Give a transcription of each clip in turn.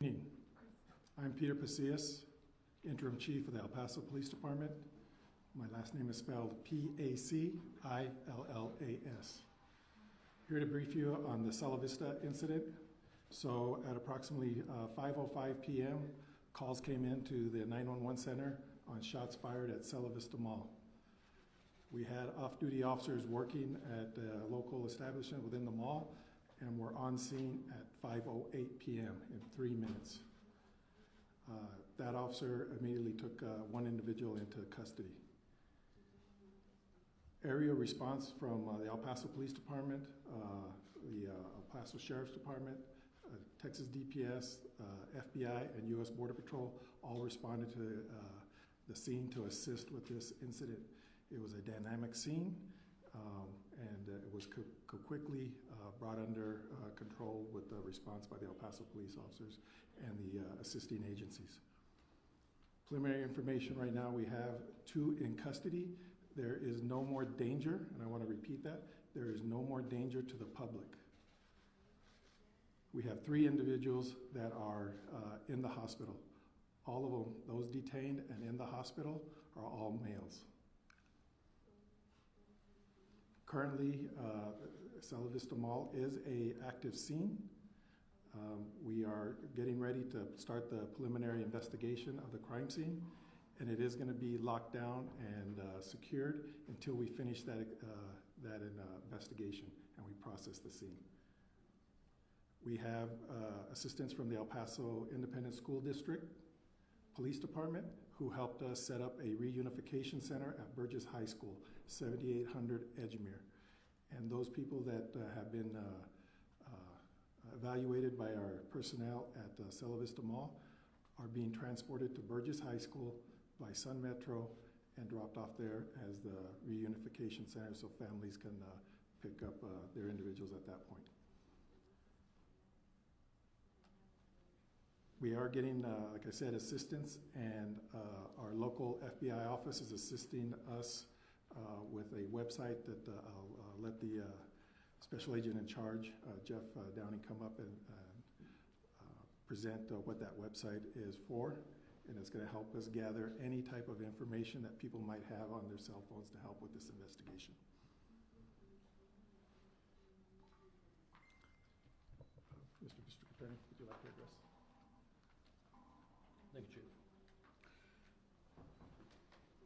Evening. I'm Peter Pasillas, Interim Chief of the El Paso Police Department. My last name is spelled P-A-C-I-L-L-A-S. Here to brief you on the Cielo Vista incident. So at approximately 5:05 p.m., calls came in to the 911 center on shots fired at Cielo Vista Mall. We had off-duty officers working at the local establishment within the mall, and were on scene at 5:08 p.m. in 3 minutes. That officer immediately took one individual into custody. Area response from the El Paso Police Department, the El Paso Sheriff's Department, Texas DPS, FBI, and U.S. Border Patrol all responded to the scene to assist with this incident. It was a dynamic scene, and it was quickly brought under control with the response by the El Paso police officers and the assisting agencies. Preliminary information right now, we have 2 in custody. There is no more danger, and I want to repeat that. There is no more danger to the public. We have 3 individuals that are in the hospital. All of them, those detained and in the hospital, are all males. Currently, Cielo Vista Mall is an active scene. We are getting ready to start the preliminary investigation of the crime scene, and it is going to be locked down and secured until we finish that investigation and we process the scene. We have assistance from the El Paso Independent School District Police Department, who helped us set up a reunification center at Burgess High School, 7800 Edgemere. And those people that have been evaluated by our personnel at Cielo Vista Mall are being transported to Burgess High School by Sun Metro and dropped off there as the reunification center so families can pick up their individuals at that point. We are getting, like I said, assistance, and our local FBI office is assisting us with a website that I'll let the special agent in charge, Jeff Downing, come up and present what that website is for, and it's going to help us gather any type of information that people might have on their cell phones to help with this investigation. Mr. District Attorney, would you like to address? Thank you,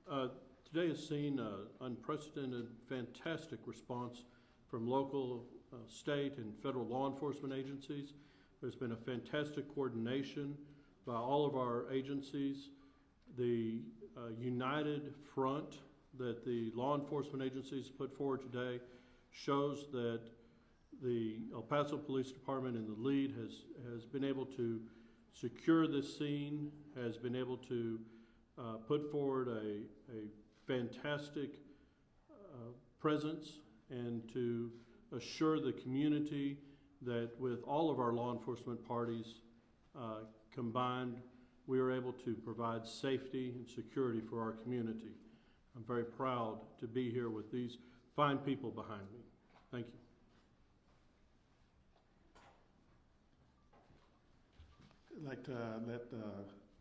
Chief. Today has seen unprecedented, fantastic response from local, state, and federal law enforcement agencies. There's been a fantastic coordination by all of our agencies. The united front that the law enforcement agencies put forward today shows that the El Paso Police Department in the lead has been able to secure this scene, has been able to put forward a fantastic presence, and to assure the community that with all of our law enforcement parties combined, we are able to provide safety and security for our community. I'm very proud to be here with these fine people behind me. Thank you. I'd like to let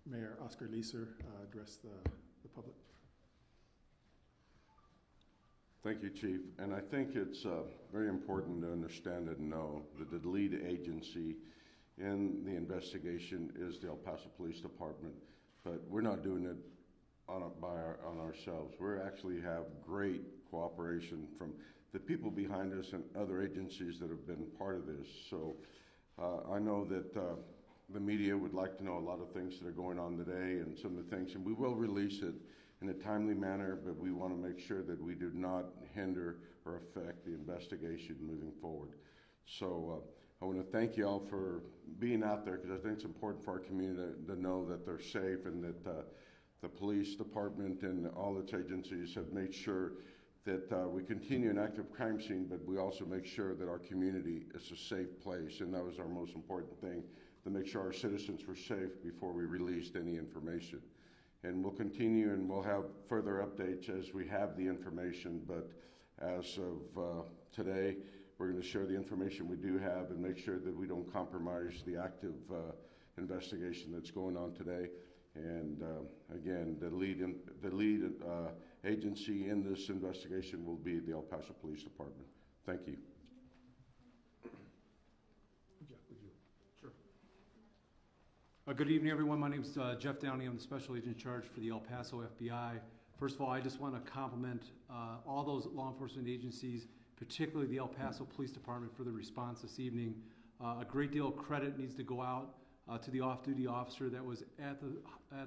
Mayor Oscar Leeser address the public. Thank you, Chief. And I think it's very important to understand and know that the lead agency in the investigation is the El Paso Police Department, but we're not doing it on ourselves. We actually have great cooperation from the people behind us and other agencies that have been part of this. So I know that the media would like to know a lot of things that are going on today and some of the things, and we will release it in a timely manner, but we want to make sure that we do not hinder or affect the investigation moving forward. So I want to thank you all for being out there, because I think it's important for our community to know that they're safe, and that the police department and all its agencies have made sure that we continue an active crime scene, but we also make sure that our community is a safe place, and that was our most important thing, to make sure our citizens were safe before we released any information. And we'll continue, and we'll have further updates as we have the information, but as of today, we're going to share the information we do have and make sure that we don't compromise the active investigation that's going on today. And again, the lead agency in this investigation will be the El Paso Police Department. Thank you. Jeff, would you? Sure. Good evening, everyone. My name is Jeff Downey. I'm the Special Agent in charge for the El Paso FBI. First of all, I just want to compliment all those law enforcement agencies, particularly the El Paso Police Department, for the response this evening. A great deal of credit needs to go out to the off-duty officer that was at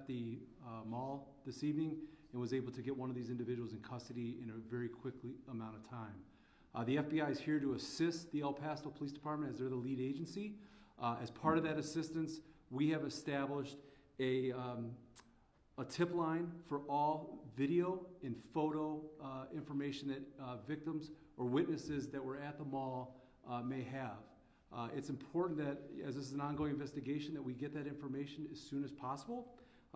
the mall this evening and was able to get one of these individuals in custody in a very quick amount of time. The FBI is here to assist the El Paso Police Department as they're the lead agency. As part of that assistance, we have established a tip line for all video and photo information that victims or witnesses that were at the mall may have. It's important that, as this is an ongoing investigation, that we get that information as soon as possible.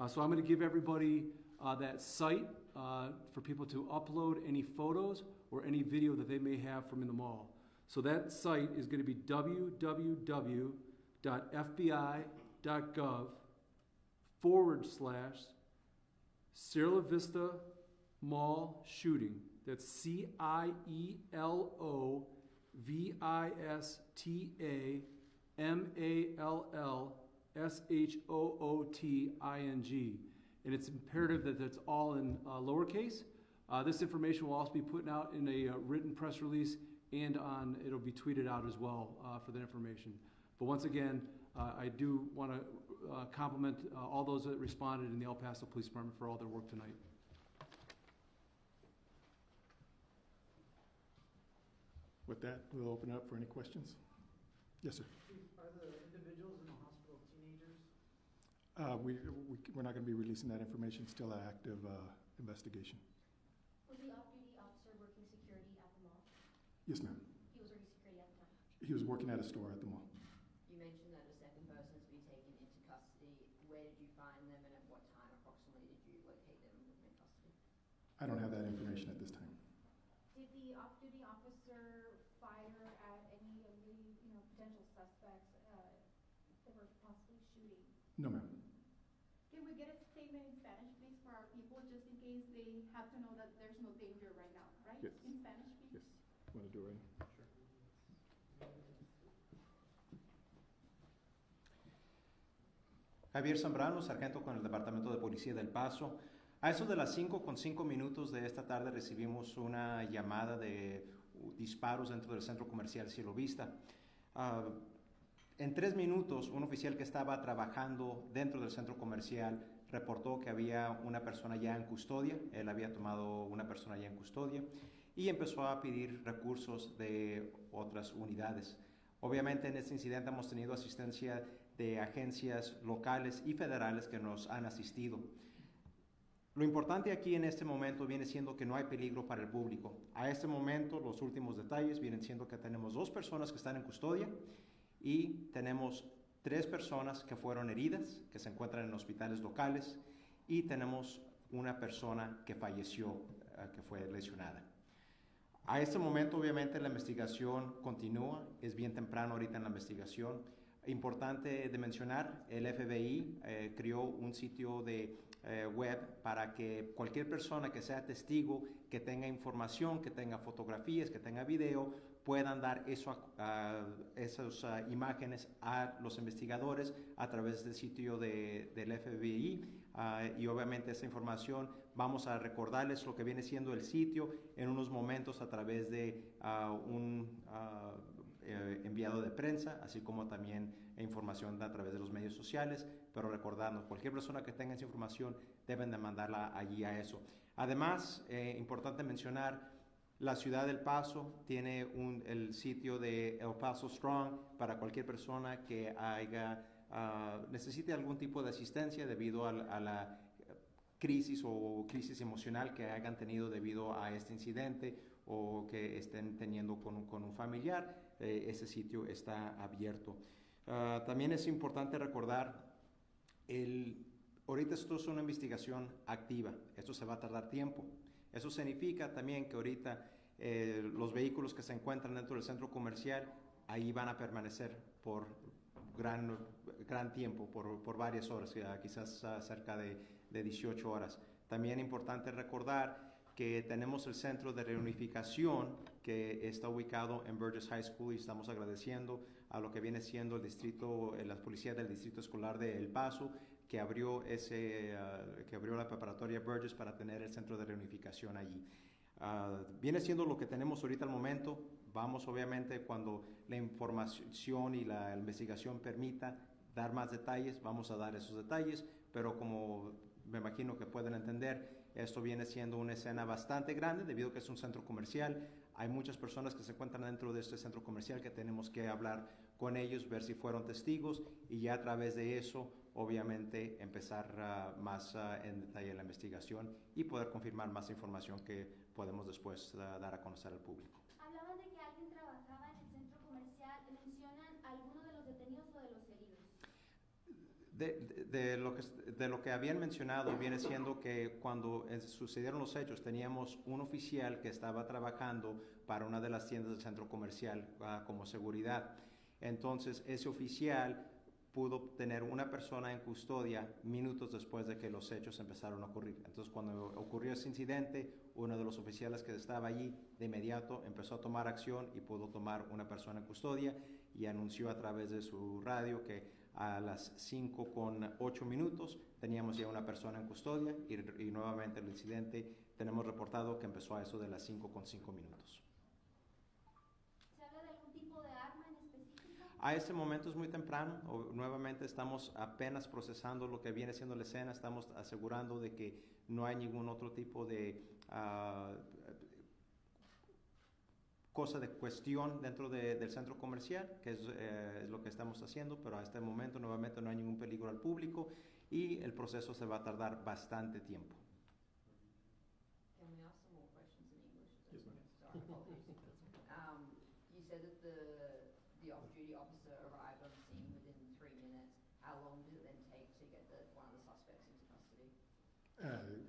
So I'm going to give everybody that site for people to upload any photos or any video that they may have from in the mall. So that site is going to be www.fbi.gov/Cielo Vista Mall Shooting. That's CIELOVISTAMALLSHOOTING. And it's imperative that that's all in lowercase. This information will also be put out in a written press release, and it'll be tweeted out as well for that information. But once again, I do want to compliment all those that responded in the El Paso Police Department for all their work tonight. With that, we'll open up for any questions. Yes, sir. Are the individuals in the hospital teenagers? We're not going to be releasing that information. Still an active investigation. Was the off-duty officer working security at the mall? Yes, ma'am. He was working security at the time? He was working at a store at the mall. You mentioned that a second person has been taken into custody. Where did you find them, and at what time approximately did you locate them and put them in custody? I don't have that information at this time. Did the off-duty officer fire at any of the potential suspects that were possibly shooting? No, ma'am. Can we get a statement in Spanish, please, for our people, just in case they have to know that there's no danger right now, right? Yes. In Spanish, please? Yes. Want to do it? Sure. Javier Zambrano, sargento con el Departamento de Policía del Paso. A eso de las 5:05 de esta tarde recibimos una llamada de disparos dentro del centro comercial Cielo Vista. En 3 minutos, un oficial que estaba trabajando dentro del centro comercial reportó que había una persona ya en custodia. Él había tomado una persona ya en custodia y empezó a pedir recursos de otras unidades. Obviamente en este incidente hemos tenido asistencia de agencias locales y federales que nos han asistido. Lo importante aquí en este momento viene siendo que no hay peligro para el público. A este momento los últimos detalles vienen siendo que tenemos 2 personas que están en custodia y tenemos 3 personas que fueron heridas, que se encuentran en hospitales locales, y tenemos una persona que falleció, que fue lesionada. A este momento obviamente la investigación continúa, es bien temprano ahorita en la investigación. Importante de mencionar, el FBI creó un sitio de web para que cualquier persona que sea testigo, que tenga información, que tenga fotografías, que tenga video, puedan dar esas imágenes a los investigadores a través del sitio del FBI. Y obviamente esa información vamos a recordarles lo que viene siendo el sitio en unos momentos a través de un enviado de prensa, así como también información a través de los medios sociales, pero recordando, cualquier persona que tenga esa información deben de mandarla allí a eso. Además, importante mencionar, la ciudad del Paso tiene el sitio de El Paso Strong para cualquier persona que necesite algún tipo de asistencia debido a la crisis o crisis emocional que hayan tenido debido a este incidente o que estén teniendo con un familiar. Ese sitio está abierto. También es importante recordar, ahorita esto es una investigación activa, esto se va a tardar tiempo. Eso significa también que ahorita los vehículos que se encuentran dentro del centro comercial, ahí van a permanecer por gran tiempo, por varias horas, quizás cerca de 18 horas. También es importante recordar que tenemos el centro de reunificación que está ubicado en Burgess High School y estamos agradeciendo a lo que viene siendo el distrito, la policía del distrito escolar de El Paso, que abrió la preparatoria Burgess para tener el centro de reunificación allí. Viene siendo lo que tenemos ahorita al momento. Vamos, obviamente, cuando la información y la investigación permita dar más detalles, vamos a dar esos detalles, pero como me imagino que pueden entender, esto viene siendo una escena bastante grande debido a que es un centro comercial. Hay muchas personas que se encuentran dentro de este centro comercial que tenemos que hablar con ellos, ver si fueron testigos y ya a través de eso, obviamente, empezar más en detalle la investigación y poder confirmar más información que podemos después dar a conocer al público. Hablaban de que alguien trabajaba en el centro comercial. ¿Mencionan alguno de los detenidos o de los heridos? De lo que habían mencionado viene siendo que cuando sucedieron los hechos teníamos un oficial que estaba trabajando para una de las tiendas del centro comercial como seguridad. Entonces ese oficial pudo tener una persona en custodia minutos después de que los hechos empezaron a ocurrir. Entonces cuando ocurrió ese incidente, uno de los oficiales que estaba allí de inmediato empezó a tomar acción y pudo tomar una persona en custodia y anunció a través de su radio que a las 5:08 teníamos ya una persona en custodia y nuevamente el incidente tenemos reportado que empezó a eso de las 5:05. ¿Se habla de algún tipo de arma en específico? A este momento es muy temprano, nuevamente estamos apenas procesando lo que viene siendo la escena, estamos asegurando de que no hay ningún otro tipo de cosa de cuestión dentro del centro comercial, que es lo que estamos haciendo, pero a este momento nuevamente no hay ningún peligro al público y el proceso se va a tardar bastante tiempo. Can we ask some more questions in English? Yes, ma'am. Sorry, apologies. You said that the off-duty officer arrived on scene within 3 minutes. How long did it then take to get one of the suspects into custody?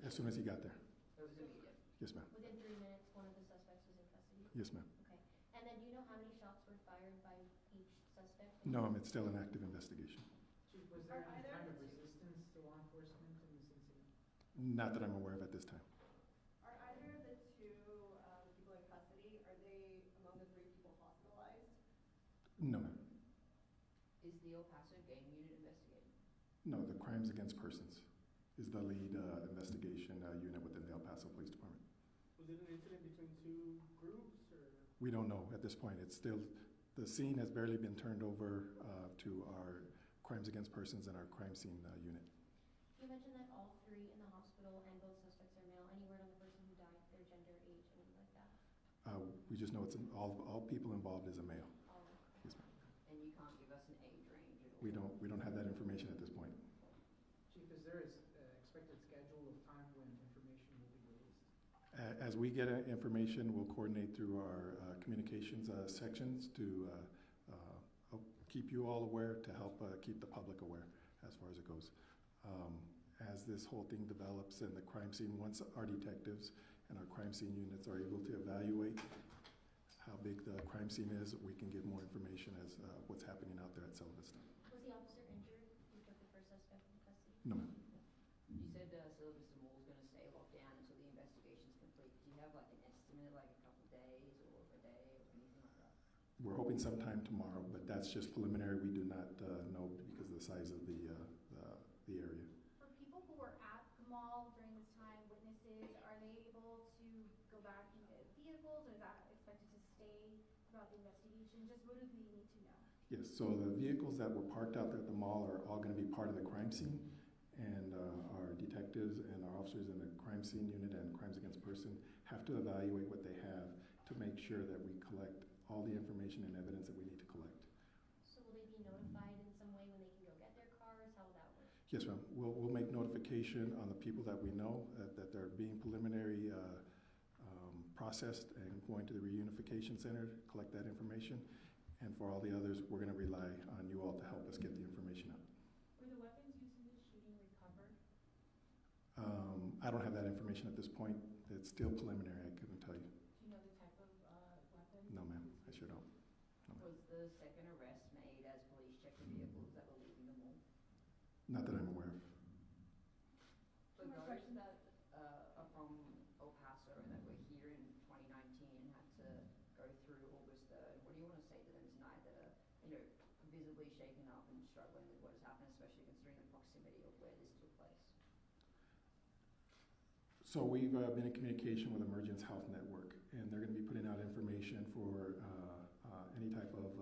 As soon as he got there. It was immediate. Yes, ma'am. Within 3 minutes, one of the suspects was in custody? Yes, ma'am. Okay. And then do you know how many shots were fired by each suspect? No, it's still an active investigation. Chief, was there any kind of resistance to law enforcement in this incident? Not that I'm aware of at this time. Are either of the two people in custody, are they among the 3 people hospitalized? No, ma'am. Is the El Paso gang unit investigating? No, the Crimes Against Persons is the lead investigation unit within the El Paso Police Department. Was it an incident between 2 groups, or? We don't know at this point. It's still, the scene has barely been turned over to our Crimes Against Persons and our crime scene unit. You mentioned that all 3 in the hospital and both suspects are male. Any word on the person who died, their gender, age, anything like that? We just know it's all people involved is a male. All of them. Yes, ma'am. And you can't give us an age range at all? We don't have that information at this point. Chief, is there an expected schedule of time when information will be released? As we get information, we'll coordinate through our communications sections to help keep you all aware, to help keep the public aware as far as it goes. As this whole thing develops and the crime scene, once our detectives and our crime scene units are able to evaluate how big the crime scene is, we can give more information as what's happening out there at Cielo Vista. Was the officer injured who took the first suspect into custody? No, ma'am. You said Cielo Vista Mall is going to stay locked down until the investigation's complete. Do you have like an estimate, like a couple days or a day or anything like that? We're hoping sometime tomorrow, but that's just preliminary. We do not know because of the size of the area. For people who were at the mall during this time, witnesses, are they able to go back and get vehicles, or is that expected to stay throughout the investigation? Just what do we need to know? Yes, so the vehicles that were parked out there at the mall are all going to be part of the crime scene, and our detectives and our officers in the crime scene unit and Crimes Against Person have to evaluate what they have to make sure that we collect all the information and evidence that we need to collect. So will they be notified in some way when they can go get their cars? How will that work? Yes, ma'am. We'll make notification on the people that we know that they're being preliminary processed and going to the reunification center to collect that information. And for all the others, we're going to rely on you all to help us get the information out. Were the weapons used in this shooting recovered? I don't have that information at this point. It's still preliminary. I couldn't tell you. Do you know the type of weapon? No, ma'am. I sure don't. No, ma'am. Was the second arrest made as Not that I'm aware of. For those that are from El Paso and that were here in 2019 and had to go through August 3rd, what do you want to say to them tonight that are, visibly shaken up and struggling with what has happened, especially considering the proximity of where this took place? So we've been in communication with Emergence Health Network, and they're going to be putting out information for any type of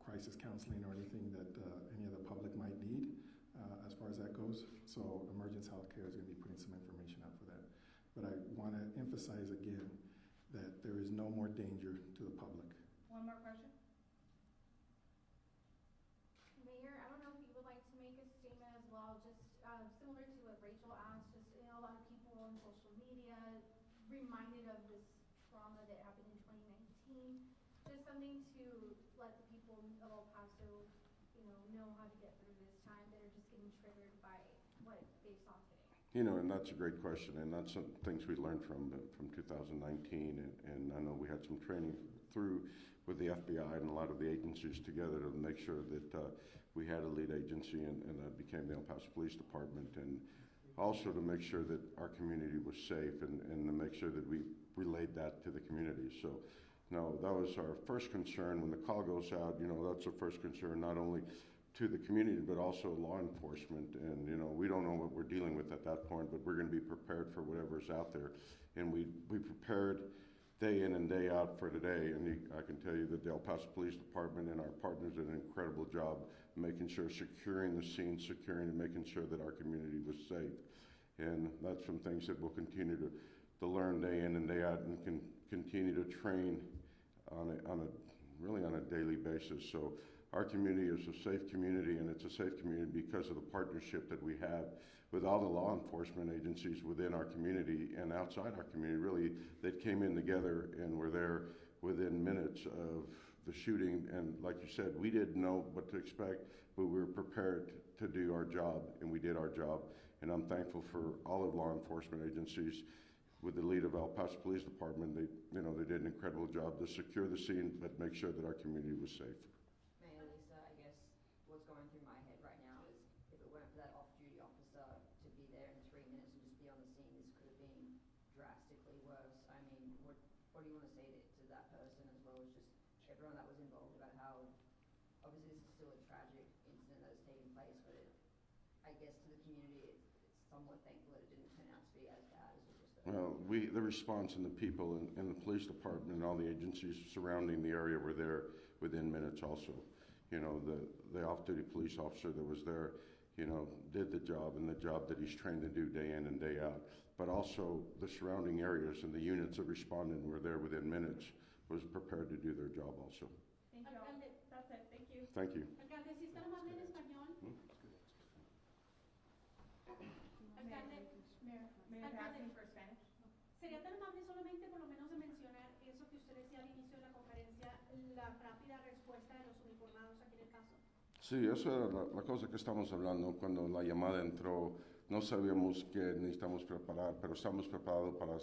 crisis counseling or anything that any of the public might need as far as that goes. So Emergence Healthcare is going to be putting some information out for that. But I want to emphasize again that there is no more danger to the public. One more question? Mayor, I don't know if you would like to make a statement as well, just similar to what Rachel asked, just, a lot of people on social media reminded of this trauma that happened in 2019. Just something to let the people of El Paso, know how to get through this time that are just getting triggered by what they saw today. And that's a great question, and that's some things we learned from 2019, and I know we had some training through with the FBI and a lot of the agencies together to make sure that we had a lead agency, and that became the El Paso Police Department, and also to make sure that our community was safe, and to make sure that we relayed that to the community. So, no, that was our first concern. When the call goes out, that's our first concern, not only to the community, but also law enforcement. And, we don't know what we're dealing with at that point, but we're going to be prepared for whatever's out there. And we prepared day in and day out for today. And I can tell you that the El Paso Police Department and our partners did an incredible job making sure, securing the scene, securing and making sure that our community was safe. And that's some things that we'll continue to learn day in and day out, and can continue to train really on a daily basis. So our community is a safe community, and it's a safe community because of the partnership that we have with all the law enforcement agencies within our community and outside our community, really, that came in together and were there within minutes of the shooting. And like you said, we didn't know what to expect, but we were prepared to do our job, and we did our job. And I'm thankful for all of law enforcement agencies. With the lead of El Paso Police Department, they did an incredible job to secure the scene, but make sure that our community was safe. Mayor Lisa, I guess what's going through my head right now is if it weren't for that off-duty officer to be there in 3 minutes and just be on the scene, this could have been drastically worse. I mean, what do you want to say to that person, as well as just everyone that was involved, about how obviously this is still a tragic incident that has taken place, but I guess to the community, it's somewhat thankful that it didn't turn out to be as bad as it was. Well, the response and the people in the police department and all the agencies surrounding the area were there within minutes also. The off-duty police officer that was there, did the job, and the job that he's trained to do day in and day out. But also the surrounding areas and the units that responded were there within minutes, was prepared to do their job also. Thank you. Alcalde, that's it. Thank you. Thank you. Alcalde, si está amable en español. Alcalde, Mayor, Alcalde, for Spanish. ¿sería tan amable solamente por lo menos de mencionar eso que usted decía al inicio de la conferencia, la rápida respuesta de los uniformados aquí en El Paso? Sí, eso era la cosa que estamos hablando. Cuando la llamada entró, no sabíamos qué necesitamos preparar, pero estamos preparados para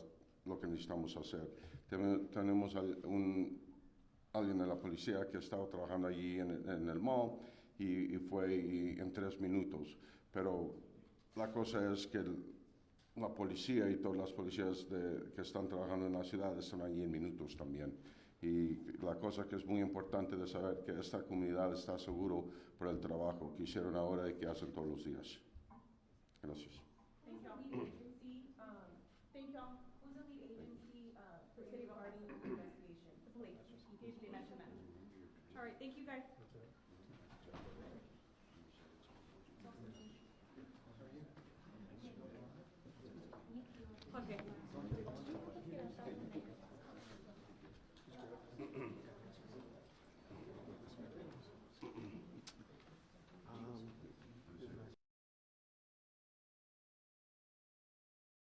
lo que necesitamos hacer. Tenemos alguien de la policía que estaba trabajando allí en el mall, y fue en 3 minutos. Pero la cosa es que la policía y todas las policías que están trabajando en la ciudad están allí en minutos también. Y la cosa que es muy importante de saber que esta comunidad está seguro por el trabajo que hicieron ahora y que hacen todos los días. Gracias. Thank you. Thank you. Who's the lead agency regarding the investigation? The police. You usually mention that. All right, thank you guys.